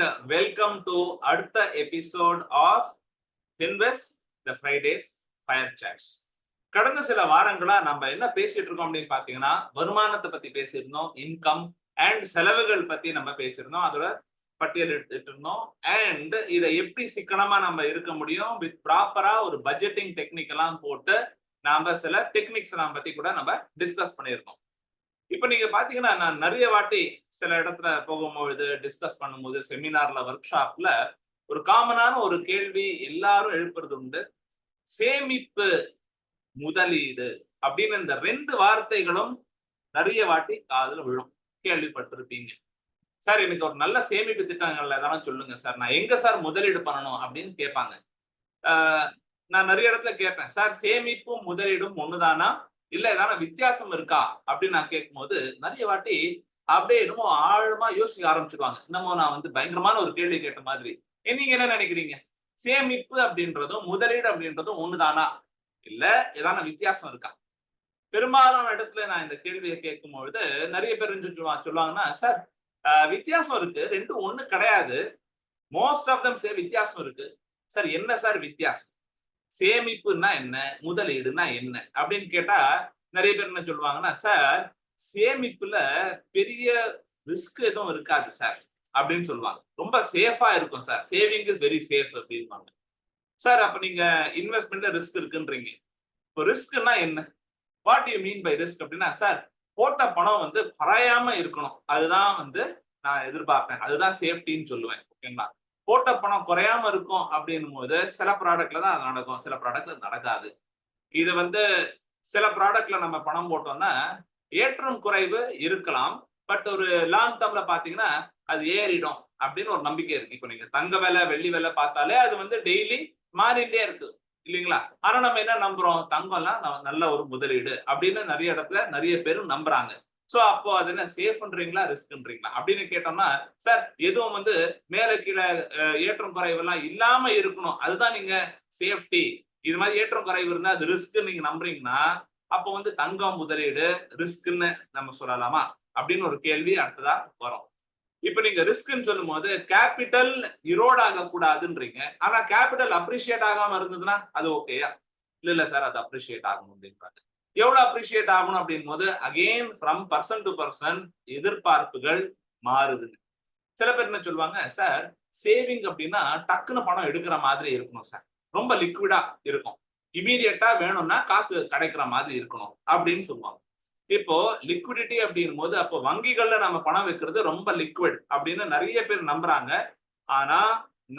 and welcome to அடுத்த episode of FinWiz the Fridays Fire Chats. கடந்த சில வாரங்களா நம்ம என்ன பேசிட்டு இருக்கோம் அப்படின்னு பாத்தீங்கன்னா வருமானத்தை பத்தி பேசியிருந்தோம், இன்கம் அண்ட் செலவுகள் பத்தி நம்ம பேசியிருந்தோம், அதோட பட்டியலிட்டு இருந்தோம். அண்ட் இதை எப்படி சிக்கனமா நம்ம இருக்க முடியும் வித் ப்ராப்பரா ஒரு பட்ஜெட்டிங் டெக்னிக் எல்லாம் போட்டு நாம சில டெக்னிக்ஸ் எல்லாம் பத்தி கூட நம்ம டிஸ்கஸ் பண்ணியிருக்கோம். இப்ப நீங்க பாத்தீங்கன்னா நான் நிறைய வாட்டி சில இடத்துல போகும்பொழுது டிஸ்கஸ் பண்ணும்போது செமினார்ல ஒர்க் ஷாப்ல ஒரு காமனான ஒரு கேள்வி எல்லாரும் எழுப்புறது உண்டு, சேமிப்பு முதலீடு அப்படின்னு இந்த ரெண்டு வார்த்தைகளும் நிறைய வாட்டி காதுல விழும், கேள்விப்பட்டிருப்பீங்க. சார் எனக்கு ஒரு நல்ல சேமிப்பு திட்டங்கள்ல ஏதாவது சொல்லுங்க சார், நான் எங்க சார் முதலீடு பண்ணணும் அப்படின்னு கேட்பாங்க. நான் நிறைய இடத்துல கேட்பேன், சார் சேமிப்பும் முதலீடும் ஒண்ணுதானா இல்ல ஏதாவது வித்தியாசம் இருக்கா அப்படின்னு நான் கேட்கும் போது நிறைய வாட்டி அப்படியே என்னமோ ஆழமா யோசிக்க ஆரம்பிச்சிருவாங்க. என்னமோ நான் வந்து பயங்கரமான ஒரு கேள்வி கேட்ட மாதிரி. நீங்க என்ன நினைக்கிறீங்க, சேமிப்பு அப்படின்றதும் முதலீடு அப்படின்றதும் ஒண்ணுதானா இல்ல ஏதாவது வித்தியாசம் இருக்கா? பெரும்பாலான இடத்துல நான் இந்த கேள்வியை கேட்கும் பொழுது நிறைய பேர் சொல்லுவாங்கன்னா, சார் வித்தியாசம் இருக்கு, ரெண்டும் ஒண்ணு கிடையாது, மோஸ்ட் ஆஃப் தம் சே வித்தியாசம் இருக்கு. சார் என்ன சார் வித்தியாசம், சேமிப்புன்னா என்ன, முதலீடுனா என்ன அப்படின்னு கேட்டா நிறைய பேர் என்ன சொல்லுவாங்கன்னா, சார் சேமிப்புல பெரிய ரிஸ்க் எதுவும் இருக்காது சார் அப்படின்னு சொல்லுவாங்க, ரொம்ப சேஃபா இருக்கும் sir, saving is very safe அப்படின்பாங்க. சார் அப்ப நீங்க இன்வெஸ்ட்மெண்ட்ல ரிஸ்க் இருக்குன்றீங்க, இப்போ ரிஸ்க்னா என்ன, what you mean by risk அப்படின்னா, சார் போட்ட பணம் வந்து குறையாம இருக்கணும், அதுதான் வந்து நான் எதிர்பார்ப்பேன், அதுதான் சேஃப்டின்னு சொல்லுவேன். ஓகேங்களா, போட்ட பணம் குறையாம இருக்கும் அப்படின்னும் போது சில ப்ராடக்ட்ல தான் அது நடக்கும், சில ப்ராடக்ட்ல நடக்காது. இது வந்து சில ப்ராடக்ட்ல நம்ம பணம் போட்டோம்னா ஏற்றம் குறைவு இருக்கலாம், பட் ஒரு லாங் டேர்ம்ல பாத்தீங்கன்னா அது ஏறிடும் அப்படின்னு ஒரு நம்பிக்கை இருக்கு. இப்போ நீங்க தங்க விலை வெள்ளி விலை பார்த்தாலே அது வந்து டெய்லி மாறிட்டே இருக்கு இல்லைங்களா. ஆனா நம்ம என்ன நம்புறோம், தங்கம்லாம் நல்ல ஒரு முதலீடு அப்படின்னு நிறைய இடத்துல நிறைய பேரும் நம்புறாங்க. சோ அப்போ அது என்ன சேஃப்ன்றீங்களா ரிஸ்க்ன்றீங்களா அப்படின்னு கேட்டோம்னா, சார் எதுவும் வந்து மேல கீழே ஏற்றம் குறைவு எல்லாம் இல்லாம இருக்கணும், அதுதான் நீங்க சேஃப்டி, இது மாதிரி ஏற்றம் குறைவு இருந்தா அது ரிஸ்க் நீங்க நம்புறீங்கன்னா அப்போ வந்து தங்கம் முதலீடு ரிஸ்க்னு நம்ம சொல்லலாமா அப்படின்னு ஒரு கேள்வி அடுத்ததா வரும். இப்ப நீங்க ரிஸ்க்னு சொல்லும் போது கேபிட்டல் இரோட் ஆக கூடாதுன்றீங்க, ஆனா கேபிட்டல் அப்ரிஷியேட் ஆகாம இருந்ததுன்னா அது ஓகேயா? இல்ல சார் அது அப்ரிஷியேட் ஆகணும் அப்படின்றாங்க. எவ்வளவு அப்ரிஷியேட் ஆகணும் அப்படின் போது again from person to person எதிர்பார்ப்புகள் மாறுதுங்க. சில பேர் என்ன சொல்லுவாங்க, சார் சேவிங் அப்படின்னா டக்குன்னு பணம் எடுக்கிற மாதிரி இருக்கணும் சார், ரொம்ப லிக்விடா இருக்கும், இமீடியட்டா வேணும்னா காசு கிடைக்கிற மாதிரி இருக்கணும் அப்படின்னு சொல்லுவாங்க. இப்போ லிக்விடிட்டி அப்படின் போது அப்போ வங்கிகள்ல நம்ம பணம் வைக்கிறது ரொம்ப லிக்விட் அப்படின்னு நிறைய பேர் நம்புறாங்க. ஆனா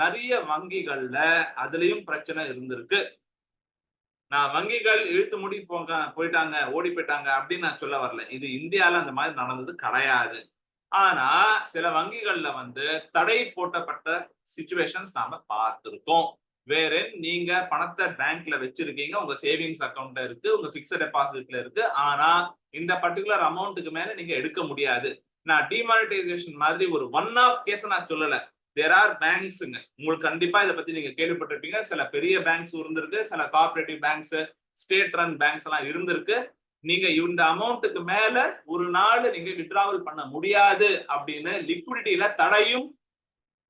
நிறைய வங்கிகள்ல அதுலயும் பிரச்சனை இருந்திருக்கு. நான் வங்கிகள் இழுத்து முடி போயிட்டாங்க ஓடி போயிட்டாங்க அப்படின்னு நான் சொல்ல வரல, இது இந்தியால அந்த மாதிரி நடந்தது கிடையாது. ஆனா சில வங்கிகள்ல வந்து தடை போட்டப்பட்ட சிச்சுவேஷன்ஸ் நாம பார்த்திருக்கோம். வேற நீங்க பணத்தை பேங்க்ல வச்சிருக்கீங்க, உங்க சேவிங்ஸ் அக்கௌண்ட்ல இருக்கு, உங்க பிக்ஸட் டெபாசிட்ல இருக்கு, ஆனா இந்த பர்டிகுலர் அமௌண்ட்டுக்கு மேல நீங்க எடுக்க முடியாது. நான் டிமானிட்டைசேஷன் மாதிரி ஒரு ஒன் ஆஃப் கேஸ் நான் சொல்லல, தேர் ஆர் பேங்க்ஸ்ங்க, உங்களுக்கு கண்டிப்பா இதை பத்தி நீங்க கேள்விப்பட்டிருப்பீங்க, சில பெரிய பேங்க்ஸ் இருந்திருக்கு, சில cooperative banks state run banks எல்லாம் இருந்திருக்கு. நீங்க இந்த அமௌண்ட்டுக்கு மேல ஒரு நாள் நீங்க வித்டிராவல் பண்ண முடியாது அப்படின்னு லிக்விடிட்டியில தடையும்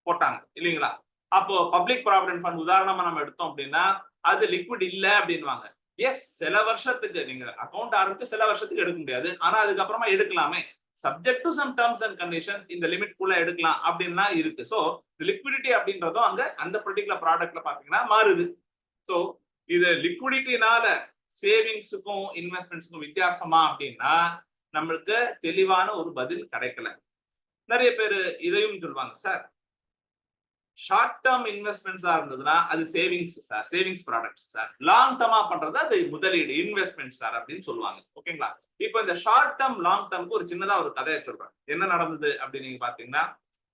போட்டாங்க இல்லைங்களா. அப்போ பப்ளிக் ப்ராவிடென்ட் ஃபண்ட் உதாரணமா நம்ம எடுத்தோம் அப்படின்னா அது லிக்விட் இல்ல அப்படின்வாங்க. எஸ், சில வருஷத்துக்கு நீங்க அக்கௌண்ட் ஆரம்பிச்சு சில வருஷத்துக்கு எடுக்க முடியாது, ஆனா அதுக்கப்புறமா எடுக்கலாமே, subject to some terms and conditions, இந்த லிமிட் குள்ள எடுக்கலாம் அப்படின்னா இருக்கு. சோ லிக்விடிட்டி அப்படின்றதும் அங்க அந்த பர்டிகுலர் ப்ராடக்ட்ல பாத்தீங்கன்னா மாறுது. சோ இது லிக்விடிட்டினால சேவிங்ஸுக்கும் இன்வெஸ்ட்மெண்ட்ஸுக்கும் வித்தியாசமா அப்படின்னா நம்மளுக்கு தெளிவான ஒரு பதில் கிடைக்கல. நிறைய பேர் இதையும் சொல்லுவாங்க, சார் ஷார்ட் டேர்ம் இன்வெஸ்ட்மெண்ட்ஸா இருந்ததுன்னா அது savings sir, savings products sir, long டேர்மா பண்றது அது முதலீடு இன்வெஸ்ட்மெண்ட் சார் அப்படின்னு சொல்லுவாங்க. ஓகேங்களா, இப்போ இந்த ஷார்ட் டேர்ம் லாங் டேர்ம்க்கு ஒரு சின்னதா ஒரு கதையை சொல்றேன். என்ன நடந்தது அப்படின்னு நீங்க பாத்தீங்கன்னா,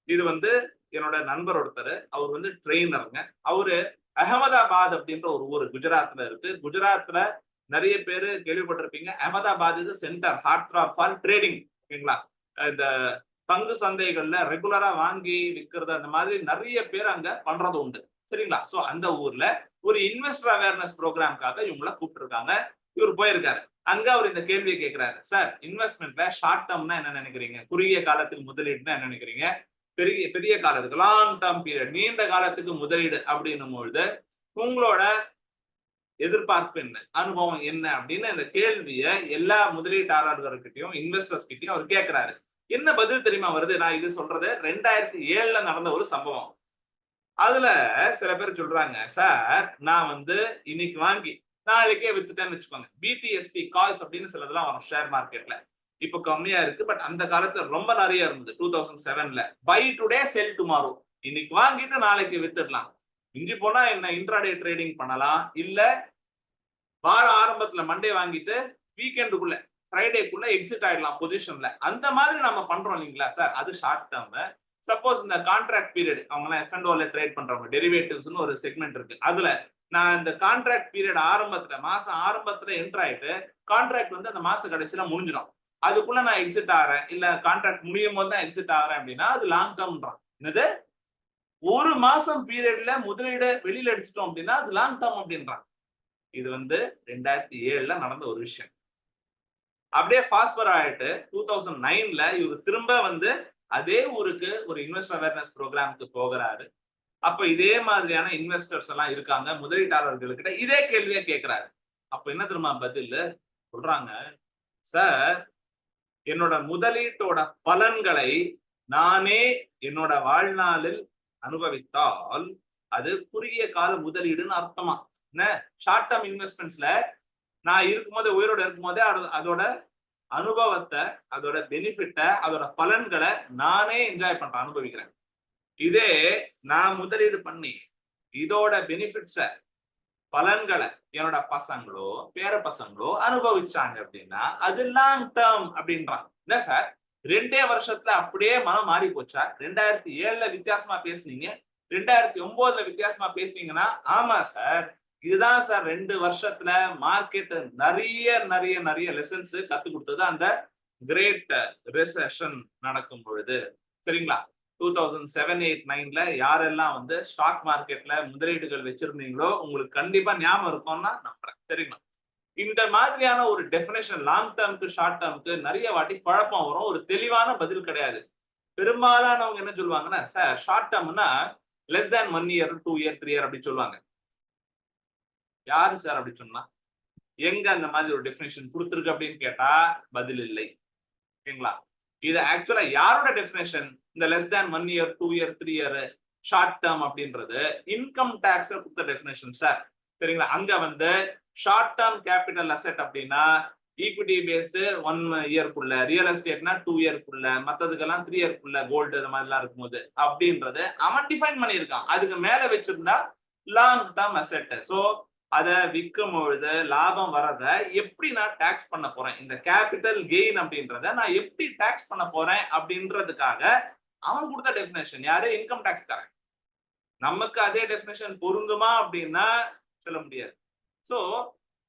இது வந்து என்னோட நண்பர் ஒருத்தர், அவர் வந்து ட்ரெயினருங்க. அவரு அகமதாபாத் அப்படின்ற ஒரு ஊர் குஜராத்ல இருக்கு. குஜராத்ல நிறைய பேர் கேள்விப்பட்டிருப்பீங்க, அகமதாபாத் இது centre heart throb for trading. ஓகேங்களா, இந்த பங்கு சந்தைகள்ல ரெகுலரா வாங்கி விற்கிறது அந்த மாதிரி நிறைய பேர் அங்க பண்றது உண்டு சரிங்களா. சோ அந்த ஊர்ல ஒரு இன்வெஸ்டர் அவேர்னஸ் ப்ரோக்ராம்காக இவங்களை கூப்பிட்டு இருக்காங்க. இவர் போயிருக்காரு. அங்க அவர் இந்த கேள்வியை கேட்கிறாரு, சார் இன்வெஸ்ட்மெண்ட்ல ஷார்ட் டேர்ம்னா என்ன நினைக்கிறீங்க, குறுகிய காலத்தில் முதலீடுனா என்ன நினைக்கிறீங்க, பெரிய பெரிய காலத்துக்கு லாங் டேர்ம் பீரியட், நீண்ட காலத்துக்கு முதலீடு அப்படின்னும் பொழுது உங்களோட எதிர்பார்ப்பு என்ன, அனுபவம் என்ன அப்படின்னு இந்த கேள்வியை எல்லா முதலீட்டாளர்கள்கிட்டயும் இன்வெஸ்டர்ஸ் கிட்டயும் அவர் கேட்கிறாரு. என்ன பதில் தெரியுமா வருது? நான் இது சொல்றது 2007 நடந்த ஒரு சம்பவம். அதுல சில பேர் சொல்றாங்க, சார் நான் இன்னைக்கு வாங்கி நாளைக்கே வித்துட்டேன்னு வச்சுக்கோங்க. பிடிஎஸ்பி கால்ஸ் அப்படின்னு சிலதெல்லாம் வரும் ஷேர் மார்க்கெட்ல. இப்ப கம்மியா இருக்கு, பட் அந்த காலத்துல ரொம்ப நிறைய இருந்தது. 2007ல பை டுடே செல் டுமாரோ, இன்னைக்கு வாங்கிட்டு நாளைக்கு வித்துடலாம். இஞ்சி போனா என்ன இன்ட்ராடே ட்ரேடிங் பண்ணலாம், இல்ல வார ஆரம்பத்துல மண்டே வாங்கிட்டு வீக்கெண்டுக்குள்ள ஃப்ரைடேக்குள்ள எக்ஸிட் ஆயிடலாம் பொசிஷன்ல. அந்த மாதிரி நம்ம பண்றோம் இல்லைங்களா சார், அது ஷார்ட் டேர்ம். சப்போஸ் இந்த கான்ட்ராக்ட் பீரியட், அவங்க F&Oல ட்ரேட் பண்றவங்க, டெரிவேட்டிவ்ஸ்னு ஒரு செக்மெண்ட் இருக்கு, அதுல நான் இந்த கான்ட்ராக்ட் பீரியட் ஆரம்பத்துல மாசம் ஆரம்பத்துல என்டர் ஆயிட்டு கான்ட்ராக்ட் அந்த மாச கடைசியில முடிஞ்சிடும், அதுக்குள்ள நான் எக்ஸிட் ஆகிறேன், இல்ல கான்ட்ராக்ட் முடியும் போது தான் எக்ஸிட் ஆகிறேன் அப்படின்னா அது லாங் டேர்ம்ன்றான். என்னது, ஒரு மாசம் பீரியட்ல முதலீடு வெளியில அடிச்சிட்டோம் அப்படின்னா அது லாங் டேர்ம் அப்படின்றான். இது 2007ல நடந்த ஒரு விஷயம். அப்படியே ஃபாஸ்ட் ஆயிட்டு 2009ல இவர் திரும்ப அதே ஊருக்கு ஒரு இன்வெஸ்டர் அவேர்னஸ் ப்ரோக்ராமுக்கு போகிறாரு. அப்ப இதே மாதிரியான இன்வெஸ்டர்ஸ் எல்லாம் இருக்காங்க, முதலீட்டாளர்கள்கிட்ட இதே கேள்வியை கேட்கிறாரு. அப்ப என்ன தெரியுமா பதில் சொல்றாங்க, சார் என்னோட முதலீட்டோட பலன்களை நானே என்னோட வாழ்நாளில் அனுபவித்தால் அது குறுகிய கால முதலீடுன்னு அர்த்தமா. என்ன, ஷார்ட் டேர்ம் இன்வெஸ்ட்மெண்ட்ஸ்ல நான் இருக்கும்போது, உயிரோட இருக்கும்போதே அதோட அனுபவத்தை, அதோட பெனிஃபிட்ட, அதோட பலன்களை நானே என்ஜாய் பண்றேன், அனுபவிக்கிறேன். இதே நான் முதலீடு பண்ணி இதோட பெனிஃபிட்ஸ, பலன்களை என்னோட பசங்களோ பேர பசங்களோ அனுபவிச்சாங்க அப்படின்னா அது லாங் டேர்ம் அப்படின்றான். என்ன சார் 2 வருஷத்துல அப்படியே மனம் மாறி போச்சா? 2007ல வித்தியாசமா பேசுனீங்க, 2009ல வித்தியாசமா பேசுனீங்கன்னா, ஆமா சார், இதுதான் சார் 2 வருஷத்துல மார்க்கெட் நிறைய நிறைய நிறைய லெசன்ஸ் கத்து கொடுத்தது அந்த கிரேட் ரிசெஷன் நடக்கும் பொழுது. சரிங்களா? 2007, 8, 9ல யாரெல்லாம் ஸ்டாக் மார்க்கெட்ல முதலீடுகள் வச்சிருந்தீங்களோ உங்களுக்கு கண்டிப்பா ஞாபகம் இருக்கும்னா நம்புறேன். சரிங்களா? இந்த மாதிரியான ஒரு டெஃபினேஷன் லாங் டேர்முக்கு ஷார்ட் டேர்முக்கு நிறைய வாட்டி குழப்பம் வரும், ஒரு தெளிவான பதில் கிடையாது. பெரும்பாலானவங்க என்ன சொல்லுவாங்கன்னா, சார் ஷார்ட் டேர்ம்னா less than 1 year 2 year 3 year அப்படி சொல்லுவாங்க. யாரு சார் அப்படி சொன்னா? எங்க அந்த மாதிரி ஒரு டெஃபினேஷன் கொடுத்திருக்கு அப்படின்னு கேட்டா பதில் இல்லை. ஓகேங்களா? இது ஆக்சுவலா யாரோட டெஃபினேஷன்? இந்த less than 1 year 2 year 3 year short term அப்படின்றது இன்கம் டாக்ஸ்ல கொடுத்த டெஃபினேஷன் சார். சரிங்களா? அங்க ஷார்ட் டேர்ம் கேபிட்டல் அசெட் அப்படின்னா ஈக்விட்டி பேஸ்டு 1 இயர்க்குள்ள, ரியல் எஸ்டேட்னா 2 இயர்க்குள்ள, மத்ததுக்கெல்லாம் 3 இயர்க்குள்ள, கோல்டு அது மாதிரிலாம் இருக்கும்போது அப்படின்றது அவன் டிஃபைன் பண்ணியிருக்கான். அதுக்கு மேல வச்சிருந்தா லாங் டேர்ம் அசெட். சோ அதை விற்கும் பொழுது லாபம் வரத எப்படி நான் டாக்ஸ் பண்ண போறேன், இந்த கேபிட்டல் கெயின் அப்படின்றத நான் எப்படி டாக்ஸ் பண்ண போறேன் அப்படின்றதுக்காக அவன் கொடுத்த டெஃபினேஷன். யாரு? இன்கம் டாக்ஸ் தரேன். நமக்கு அதே டெஃபினேஷன் பொருந்துமா அப்படின்னா சொல்ல முடியாது. சோ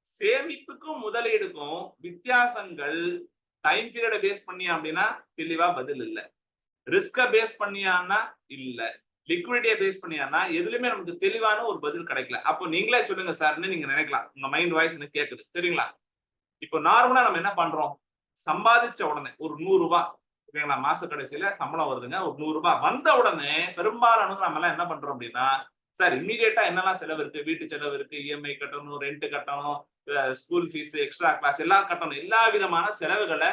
சேமிப்புக்கும் முதலீடுக்கும் வித்தியாசங்கள் டைம் பீரியட பேஸ் பண்ணியா அப்படின்னா தெளிவா பதில் இல்ல. ரிஸ்க பேஸ் பண்ணியான்னா இல்ல. லிக்விடிட்டியை பேஸ் பண்ணியானா எதுலயுமே நமக்கு தெளிவான ஒரு பதில் கிடைக்கல. அப்போ நீங்களே சொல்லுங்க சார்ன்னு நீங்க நினைக்கலாம், உங்க மைண்ட் வாய்ஸ் எனக்கு கேக்குது. சரிங்களா? இப்போ நார்மலா நம்ம என்ன பண்றோம், சம்பாதிச்ச உடனே ஒரு 100 ரூபாய், ஓகேங்களா, மாச கடைசியில சம்பளம் வருதுங்க, ஒரு 100 ரூபாய் வந்த உடனே பெரும்பாலானவங்க நம்ம எல்லாம் என்ன பண்றோம் அப்படின்னா, சார் இம்மீடியட்டா என்னெல்லாம் செலவு இருக்கு, வீட்டு செலவு இருக்கு, இஎம்ஐ கட்டணும், ரெண்ட் கட்டணும், ஸ்கூல் ஃபீஸ், எக்ஸ்ட்ரா கிளாஸ் எல்லாம் கட்டணும், எல்லா விதமான செலவுகளை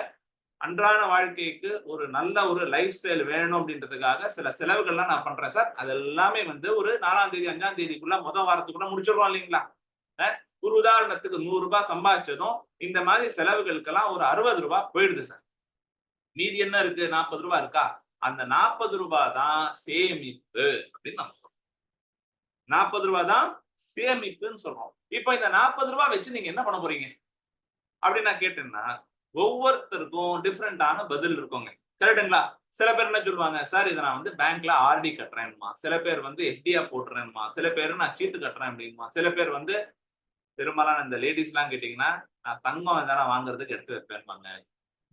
அன்றாட வாழ்க்கைக்கு ஒரு நல்ல ஒரு லைஃப் ஸ்டைல் வேணும் அப்படின்றதுக்காக சில செலவுகள்லாம் நான் பண்றேன் சார். அது எல்லாமே ஒரு 4ஆம் தேதி 5ஆம் தேதிக்குள்ள முதல் வாரத்துக்குள்ள முடிச்சிடுறோம் இல்லைங்களா? ஒரு உதாரணத்துக்கு 100 ரூபாய் சம்பாதிச்சதும் இந்த மாதிரி செலவுகளுக்கெல்லாம் ஒரு 60 ரூபாய் போயிடுது சார். மீதி என்ன இருக்கு? 40 ரூபாய் இருக்கா? அந்த 40 ரூபாய் தான் சேமிப்பு அப்படின்னு நம்ம சொல்றோம். 40 ரூபாய் தான் சேமிப்புன்னு சொல்றோம். இப்ப இந்த 40 ரூபாய் வச்சு நீங்க என்ன பண்ண போறீங்க அப்படின்னு நான் கேட்டேன்னா ஒவ்வொருத்தருக்கும் டிஃப்ரெண்டான பதில் இருக்குங்க. கரெக்டுங்களா? சில பேர் என்ன சொல்லுவாங்க, சார் இதை நான் பேங்க்ல ஆர்டி கட்டுறேன்மா, சில பேர் எஃப்டியா போட்டுறேன்மா, சில பேர் நான் சீட்டு கட்டுறேன் அப்படின்மா, சில பேர் பெரும்பாலான இந்த லேடிஸ் எல்லாம் கேட்டீங்கன்னா நான் தங்கம் எதனா வாங்குறதுக்கு எடுத்து வைப்பேன்பாங்க.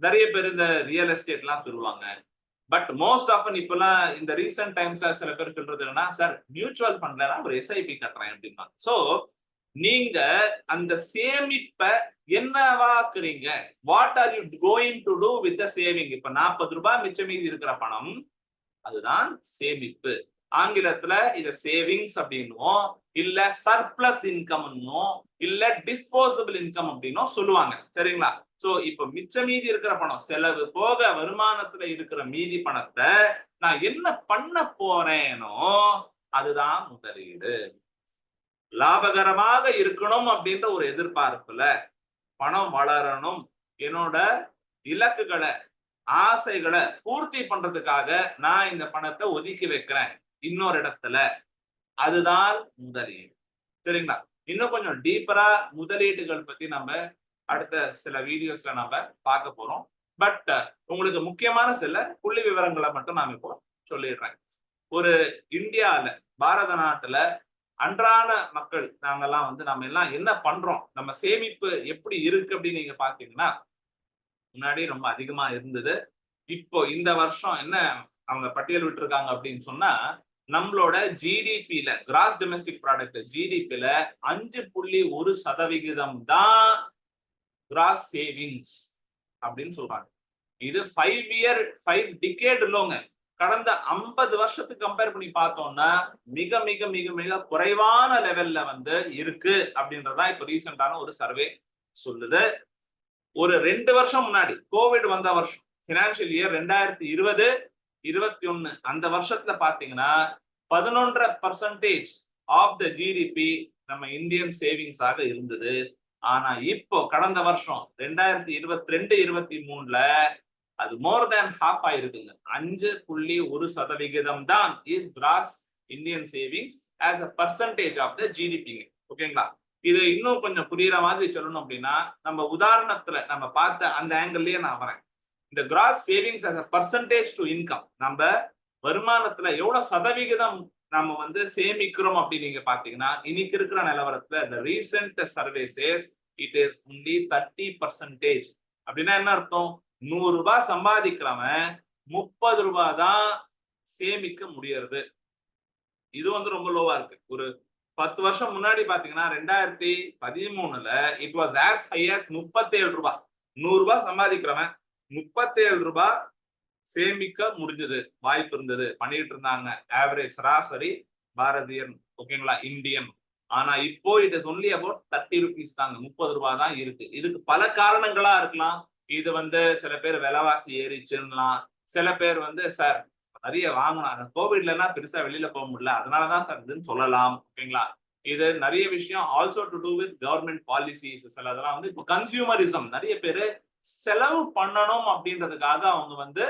நிறைய பேர் இந்த ரியல் எஸ்டேட் எல்லாம் சொல்லுவாங்க. பட் மோஸ்ட் ஆஃபன் இப்பெல்லாம் இந்த ரீசெண்ட் டைம்ஸ்ல சில பேர் சொல்றது என்னன்னா, சார் மியூச்சுவல் ஃபண்ட்ல நான் ஒரு எஸ்ஐபி கட்டுறேன் அப்படின்பாங்க. சோ நீங்க அந்த சேமிப்பை என்னவாக்குறீங்க? What are you going to do with the saving? இப்ப 40 ரூபாய் மிச்சம் மீதி இருக்கிற பணம் அதுதான் சேமிப்பு. ஆங்கிலத்துல இத சேவிங்ஸ் அப்படின்னும், இல்ல சர்ப்ளஸ் இன்கம்னும், இல்ல டிஸ்போசபிள் இன்கம் அப்படின்னும் சொல்லுவாங்க. சரிங்களா? சோ இப்ப மிச்ச மீதி இருக்கிற பணம், செலவு போக வருமானத்துல இருக்கிற மீதி பணத்தை நான் என்ன பண்ண போறேனோ அதுதான் முதலீடு. லாபகரமாக இருக்கணும் அப்படின்ற ஒரு எதிர்பார்ப்புல பணம் வளரணும், என்னோட இலக்குகளை ஆசைகளை பூர்த்தி பண்றதுக்காக நான் இந்த பணத்தை ஒதுக்கி வைக்கிறேன் இன்னொரு இடத்துல, அதுதான் முதலீடு. சரிங்களா? இன்னும் கொஞ்சம் டீப்பரா முதலீடுகள் பத்தி நம்ம அடுத்த சில வீடியோஸ்ல நம்ம பார்க்க போறோம். பட் உங்களுக்கு முக்கியமான சில புள்ளி விவரங்களை மட்டும் நான் இப்போ சொல்லிடுறேன். ஒரு இந்தியால, பாரத நாட்டுல அன்றாட மக்கள் நாங்கெல்லாம் வந்து நம்ம எல்லாம் என்ன பண்றோம், நம்ம சேமிப்பு எப்படி இருக்கு அப்படின்னு நீங்க பாத்தீங்கன்னா, முன்னாடி ரொம்ப அதிகமா இருந்தது. இப்போ இந்த வருஷம் என்ன அவங்க பட்டியல் விட்டுருக்காங்க அப்படின்னு சொன்னா, நம்மளோட ஜிடிபில, கிராஸ் டொமஸ்டிக் ப்ராடக்ட் ஜிடிபில 5.1% தான் கிராஸ் சேவிங்ஸ் அப்படின்னு சொல்றாங்க. இது 5 டிகேட் லோங்க. கடந்த 50 வருஷத்துக்கு கம்பேர் பண்ணி பார்த்தோம்னா மிக மிக மிக மிக குறைவான லெவல்ல வந்து இருக்கு அப்படின்றதா இப்ப ரீசெண்டான ஒரு சர்வே சொல்லுது. ஒரு 2 வருஷம் முன்னாடி கோவிட் வந்த வருஷம், பினான்சியல் இயர் 2020-21 அந்த வருஷத்துல பாத்தீங்கன்னா 11% ஆஃப் த ஜிடிபி நம்ம இந்தியன் சேவிங்ஸ் ஆக இருந்தது. ஆனா இப்போ கடந்த வருஷம் 2022-23ல அது மோர் தேன் ஹாஃப் ஆயிருக்குங்க. 5.1% தான் is gross Indian savings as a percentage of the GDP. ஓகேங்களா? இது இன்னும் கொஞ்சம் புரியுற மாதிரி சொல்லணும் அப்படின்னா, நம்ம உதாரணத்துல நம்ம பார்த்த அந்த ஆங்கிள்லயே நான் வரேன். இந்த cross savings as a percentage to income, நம்ம வருமானத்துல எவ்வளவு சதவிகிதம் நம்ம வந்து சேமிக்கிறோம் அப்படின்னு நீங்க பாத்தீங்கன்னா, இன்னைக்கு இருக்கிற நிலவரத்துல the recent survey says it is only 30%. அப்படின்னா என்ன அர்த்தம்? 100 ரூபாய் சம்பாதிக்கிறவன் 30 ரூபாய் தான் சேமிக்க முடியறது. இது வந்து ரொம்ப லோவா இருக்கு. ஒரு 10 வருஷம் முன்னாடி பாத்தீங்கன்னா 2013ல it was as high as 37 ரூபாய். 100 ரூபாய் சம்பாதிக்கிறவன் 37 ரூபாய் சேமிக்க முடிஞ்சது, வாய்ப்பு இருந்தது, பண்ணிட்டு இருந்தாங்க ஆவரேஜ் சராசரி பாரதியன். ஓகேங்களா? இந்தியன். ஆனா இப்போ it is only about 30 rupees தாங்க. 30 ரூபாய் தான் இருக்கு. இதுக்கு பல காரணங்களா இருக்கலாம். இது வந்து சில பேர் விலைவாசி ஏறிச்சுன்னலாம், சில பேர் வந்து சார் நிறைய வாங்கினாங்க, கோவிட்ல பெருசா வெளியில போக முடியல, அதனாலதான் சார் இதுன்னு சொல்லலாம். ஓகேங்களா? இது நிறைய விஷயம் also to do with government policies. சில அதெல்லாம் வந்து இப்போ கன்சியூமரிசம், நிறைய பேரு செலவு பண்ணணும் அப்படின்றதுக்காக அவங்க வந்து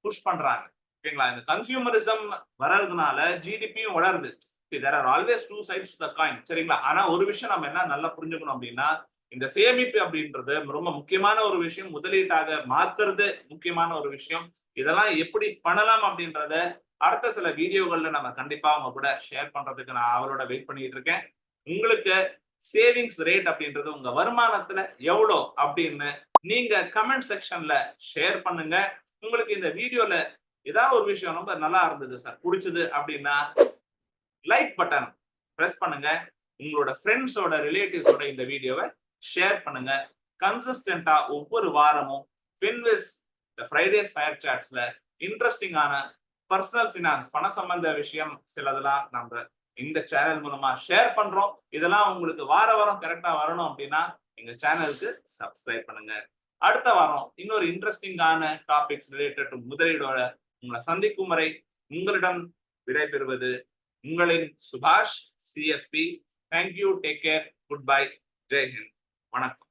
புஷ் பண்றாங்க. ஓகேங்களா? இந்த கன்சியூமரிசம் வர்றதுனால ஜிடிபியும் வளருது. there are always two sides to the coin. சரிங்களா? ஆனா ஒரு விஷயம் நம்ம என்ன நல்லா புரிஞ்சுக்கணும் அப்படின்னா, இந்த சேமிப்பு அப்படின்றது ரொம்ப முக்கியமான ஒரு விஷயம். முதலீட்டாக மாத்துறது முக்கியமான ஒரு விஷயம். இதெல்லாம் எப்படி பண்ணலாம் அப்படின்றத அடுத்த சில வீடியோகள்ல நம்ம கண்டிப்பா அவங்க கூட ஷேர் பண்றதுக்கு நான் அவளோட வெயிட் பண்ணிட்டு இருக்கேன். உங்களுக்கு சேவிங்ஸ் ரேட் அப்படின்றது உங்க வருமானத்துல எவ்வளோ அப்படின்னு நீங்க கமெண்ட் செக்ஷன்ல ஷேர் பண்ணுங்க. உங்களுக்கு இந்த வீடியோல ஏதாவது ஒரு விஷயம் ரொம்ப நல்லா இருந்தது சார், பிடிச்சது அப்படின்னா லைக் பட்டன் பிரஸ் பண்ணுங்க. உங்களோட ஃப்ரெண்ட்ஸோட, ரிலேட்டிவ்ஸோட இந்த வீடியோவை ஷேர் பண்ணுங்க. கன்சிஸ்டன்டா ஒவ்வொரு வாரமும் FinWiz ஃப்ரைடேஸ் ஃபயர் சாட்ஸ்ல இன்ட்ரெஸ்டிங்கான பர்சனல் ஃபினான்ஸ், பண சம்பந்த விஷயம் சிலதெல்லாம் நம்ம இந்த சேனல் மூலமா ஷேர் பண்றோம். இதெல்லாம் உங்களுக்கு வார வாரம் கரெக்டா வரணும் அப்படின்னா எங்க சேனலுக்கு சப்ஸ்கிரைப் பண்ணுங்க. அடுத்த வாரம் இன்னொரு இன்ட்ரெஸ்டிங்கான டாபிக்ஸ் ரிலேட்டட் டு முதலீடோட உங்களை சந்திக்கும் வரை உங்களிடம் விடைபெறுவது உங்களின் சுபாஷ் CFP. Thank you, take care, good bye, Jai Hind, வணக்கம்.